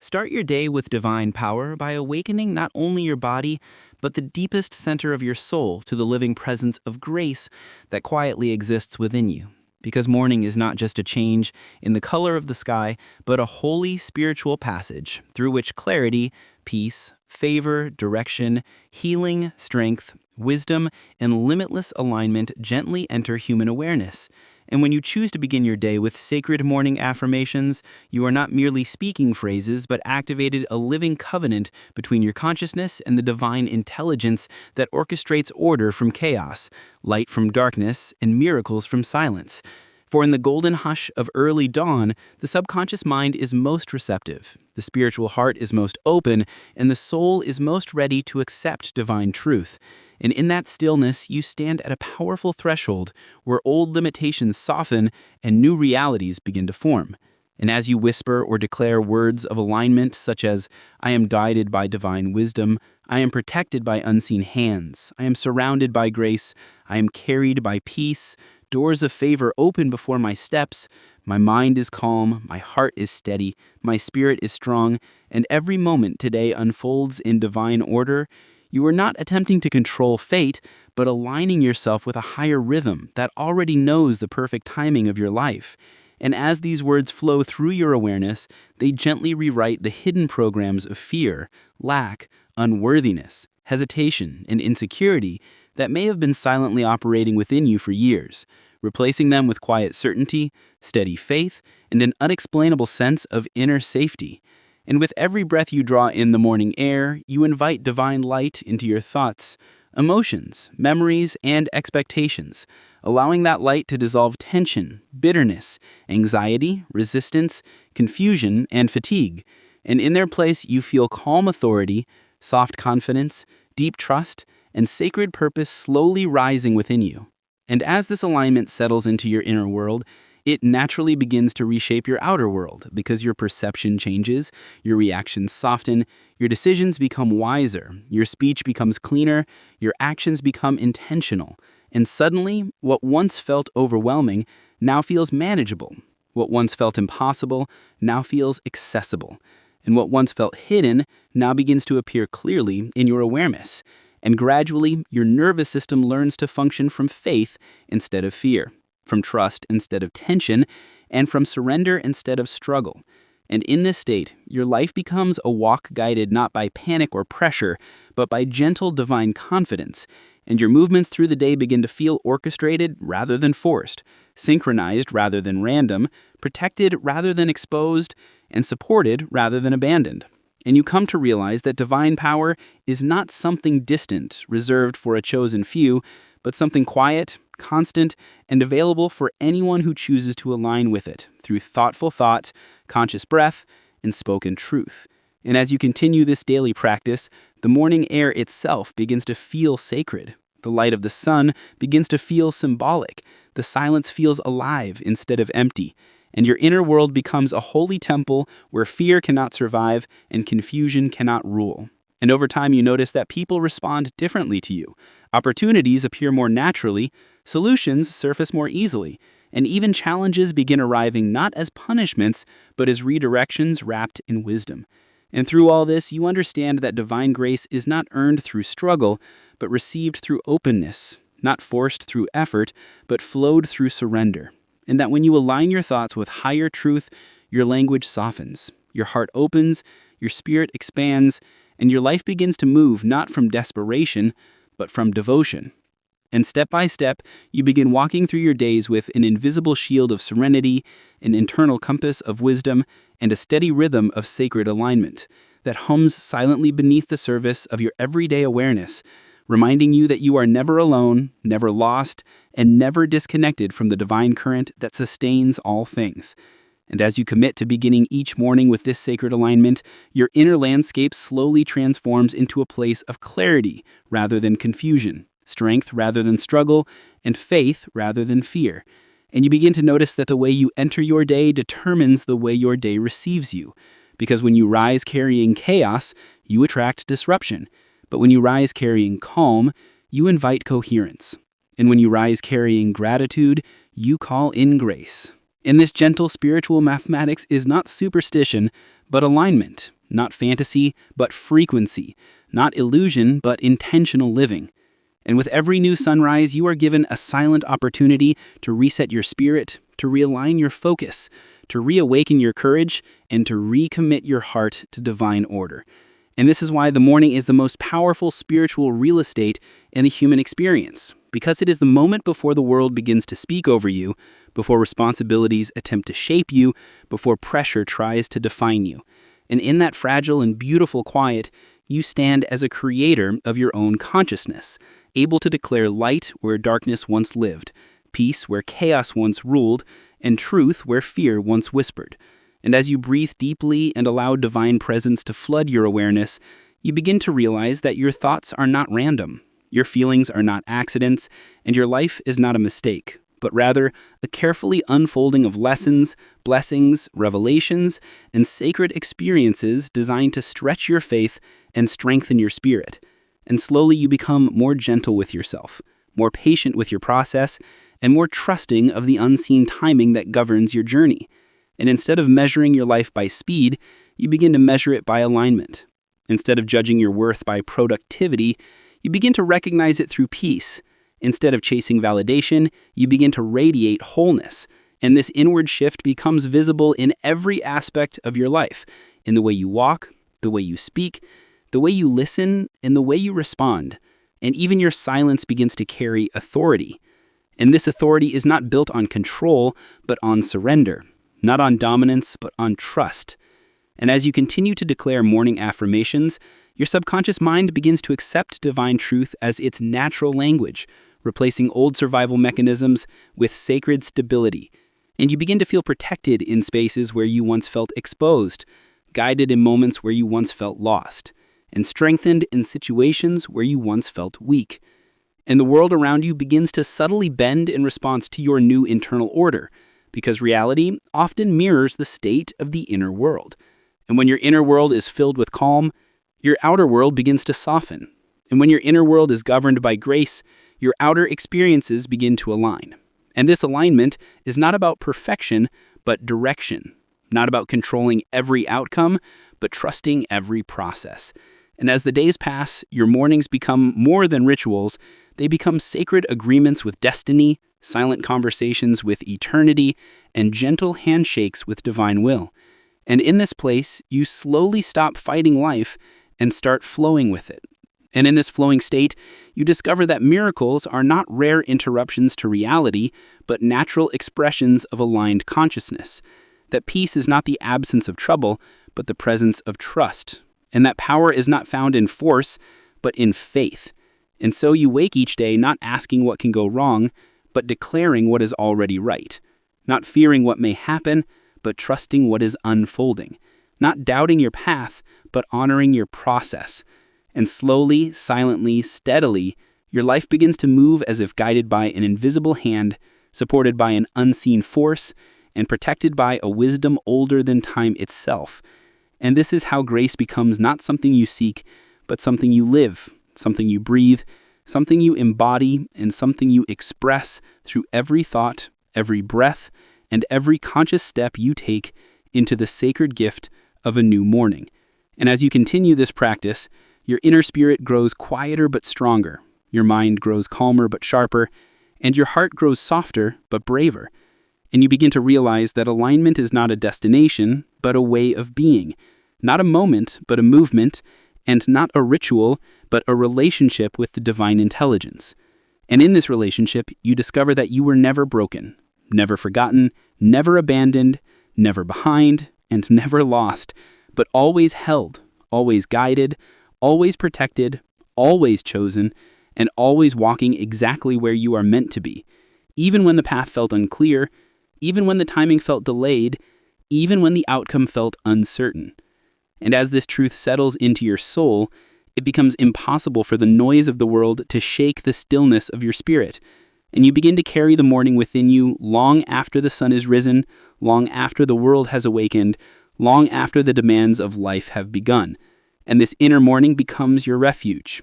Start your day with divine power by awakening not only your body, but the deepest center of your soul to the living presence of grace that quietly exists within you. Because morning is not just a change in the color of the sky, but a holy spiritual passage through which clarity, peace, favor, direction, healing, strength, wisdom, and limitless alignment gently enter human awareness. And when you choose to begin your day with sacred morning affirmations, you are not merely speaking phrases, but activated a living covenant between your consciousness and the divine intelligence that orchestrates order from chaos, light from darkness, and miracles from silence. For in the golden hush of early dawn, the subconscious mind is most receptive, the spiritual heart is most open, and the soul is most ready to accept divine truth. And in that stillness, you stand at a powerful threshold where old limitations soften and new realities begin to form. And as you whisper or declare words of alignment such as, "I am guided by divine wisdom, I am protected by unseen hands, I am surrounded by grace, I am carried by peace, doors of favor open before my steps, my mind is calm, my heart is steady, my spirit is strong, and every moment today unfolds in divine order," you are not attempting to control fate, but aligning yourself with a higher rhythm that already knows the perfect timing of your life. And as these words flow through your awareness, they gently rewrite the hidden programs of fear, lack, unworthiness, hesitation, and insecurity that may have been silently operating within you for years, replacing them with quiet certainty, steady faith, and an unexplainable sense of inner safety. And with every breath you draw in the morning air, you invite divine light into your thoughts, emotions, memories, and expectations, allowing that light to dissolve tension, bitterness, anxiety, resistance, confusion, and fatigue. And in their place, you feel calm authority, soft confidence, deep trust, and sacred purpose slowly rising within you. And as this alignment settles into your inner world, it naturally begins to reshape your outer world because your perception changes, your reactions soften, your decisions become wiser, your speech becomes cleaner, your actions become intentional. And suddenly, what once felt overwhelming now feels manageable. What once felt impossible now feels accessible. And what once felt hidden now begins to appear clearly in your awareness. And gradually, your nervous system learns to function from faith instead of fear, from trust instead of tension, and from surrender instead of struggle. And in this state, your life becomes a walk guided not by panic or pressure, but by gentle divine confidence. And your movements through the day begin to feel orchestrated rather than forced, synchronized rather than random, protected rather than exposed, and supported rather than abandoned. And you come to realize that divine power is not something distant, reserved for a chosen few, but something quiet, constant, and available for anyone who chooses to align with it through thoughtful thought, conscious breath, and spoken truth. And as you continue this daily practice, the morning air itself begins to feel sacred. The light of the sun begins to feel symbolic. The silence feels alive instead of empty. And your inner world becomes a holy temple where fear cannot survive and confusion cannot rule. And over time, you notice that people respond differently to you. Opportunities appear more naturally, solutions surface more easily, and even challenges begin arriving not as punishments, but as redirections wrapped in wisdom. And through all this, you understand that divine grace is not earned through struggle, but received through openness, not forced through effort, but flowed through surrender. And that when you align your thoughts with higher truth, your language softens, your heart opens, your spirit expands, and your life begins to move not from desperation, but from devotion. And step by step, you begin walking through your days with an invisible shield of serenity, an internal compass of wisdom, and a steady rhythm of sacred alignment that hums silently beneath the surface of your everyday awareness, reminding you that you are never alone, never lost, and never disconnected from the divine current that sustains all things. And as you commit to beginning each morning with this sacred alignment, your inner landscape slowly transforms into a place of clarity rather than confusion, strength rather than struggle, and faith rather than fear. And you begin to notice that the way you enter your day determines the way your day receives you. Because when you rise carrying chaos, you attract disruption. But when you rise carrying calm, you invite coherence. And when you rise carrying gratitude, you call in grace. And this gentle spiritual mathematics is not superstition, but alignment, not fantasy, but frequency, not illusion, but intentional living. And with every new sunrise, you are given a silent opportunity to reset your spirit, to realign your focus, to reawaken your courage, and to recommit your heart to divine order. And this is why the morning is the most powerful spiritual real estate in the human experience, because it is the moment before the world begins to speak over you, before responsibilities attempt to shape you, before pressure tries to define you. And in that fragile and beautiful quiet, you stand as a creator of your own consciousness, able to declare light where darkness once lived, peace where chaos once ruled, and truth where fear once whispered. And as you breathe deeply and allow divine presence to flood your awareness, you begin to realize that your thoughts are not random, your feelings are not accidents, and your life is not a mistake, but rather a carefully unfolding of lessons, blessings, revelations, and sacred experiences designed to stretch your faith and strengthen your spirit. And slowly you become more gentle with yourself, more patient with your process, and more trusting of the unseen timing that governs your journey. And instead of measuring your life by speed, you begin to measure it by alignment. Instead of judging your worth by productivity, you begin to recognize it through peace. Instead of chasing validation, you begin to radiate wholeness. And this inward shift becomes visible in every aspect of your life, in the way you walk, the way you speak, the way you listen, and the way you respond. And even your silence begins to carry authority. And this authority is not built on control, but on surrender. Not on dominance, but on trust. And as you continue to declare morning affirmations, your subconscious mind begins to accept divine truth as its natural language, replacing old survival mechanisms with sacred stability. And you begin to feel protected in spaces where you once felt exposed, guided in moments where you once felt lost, and strengthened in situations where you once felt weak. And the world around you begins to subtly bend in response to your new internal order, because reality often mirrors the state of the inner world. And when your inner world is filled with calm, your outer world begins to soften. And when your inner world is governed by grace, your outer experiences begin to align. And this alignment is not about perfection, but direction. Not about controlling every outcome, but trusting every process. And as the days pass, your mornings become more than rituals. They become sacred agreements with destiny, silent conversations with eternity, and gentle handshakes with divine will. And in this place, you slowly stop fighting life and start flowing with it. And in this flowing state, you discover that miracles are not rare interruptions to reality, but natural expressions of aligned consciousness. That peace is not the absence of trouble, but the presence of trust. And that power is not found in force, but in faith. And so you wake each day not asking what can go wrong, but declaring what is already right. Not fearing what may happen, but trusting what is unfolding. Not doubting your path, but honoring your process. And slowly, silently, steadily, your life begins to move as if guided by an invisible hand, supported by an unseen force, and protected by a wisdom older than time itself. And this is how grace becomes not something you seek, but something you live, something you breathe, something you embody, and something you express through every thought, every breath, and every conscious step you take into the sacred gift of a new morning. And as you continue this practice, your inner spirit grows quieter but stronger, your mind grows calmer but sharper, and your heart grows softer but braver. And you begin to realize that alignment is not a destination, but a way of being. Not a moment, but a movement, and not a ritual, but a relationship with the divine intelligence. And in this relationship, you discover that you were never broken, never forgotten, never abandoned, never behind, and never lost, but always held, always guided, always protected, always chosen, and always walking exactly where you are meant to be, even when the path felt unclear, even when the timing felt delayed, even when the outcome felt uncertain. And as this truth settles into your soul, it becomes impossible for the noise of the world to shake the stillness of your spirit. And you begin to carry the morning within you long after the sun is risen, long after the world has awakened, long after the demands of life have begun. And this inner morning becomes your refuge,